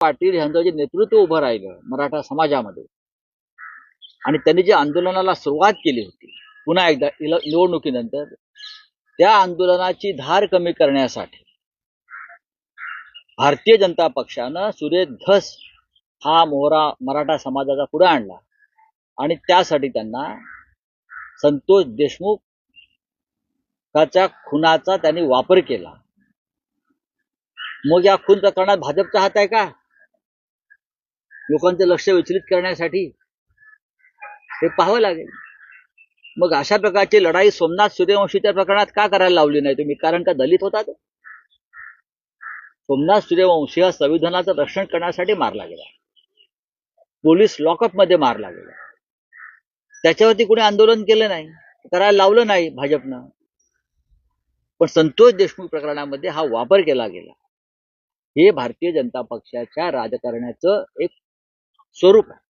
पाटील यांचं जे नेतृत्व उभं राहिलं मराठा समाजामध्ये आणि त्यांनी जे आंदोलनाला सुरुवात केली होती पुन्हा एकदा निवडणुकीनंतर, त्या आंदोलनाची धार कमी करण्यासाठी भारतीय जनता पक्षानं सुरेश धस हा मोहरा मराठा समाजाचा पुढे आणला आणि त्यासाठी त्यांना संतोष देशमुखाच्या खुनाचा त्यांनी वापर केला. मग या खून प्रकरणात भाजपचा हात आहे का? लोकांचं लक्ष विचलित करण्यासाठी हे पाहावं लागेल. मग अशा प्रकारची लढाई सोमनाथ सूर्यवंशीच्या प्रकरणात का करायला लावली नाही तुम्ही? कारण का दलित होता तो? सोमनाथ सूर्यवंशी हा संविधानाचं रक्षण करण्यासाठी मारला गेला, पोलीस लॉकअप मध्ये मारला गेला. त्याच्यावरती कोणी आंदोलन केलं नाही, करायला लावलं नाही भाजपनं. पण संतोष देशमुख प्रकरणामध्ये हा वापर केला गेला. हे भारतीय जनता पक्षाच्या राजकारणाचं एक स्वरूप आहे.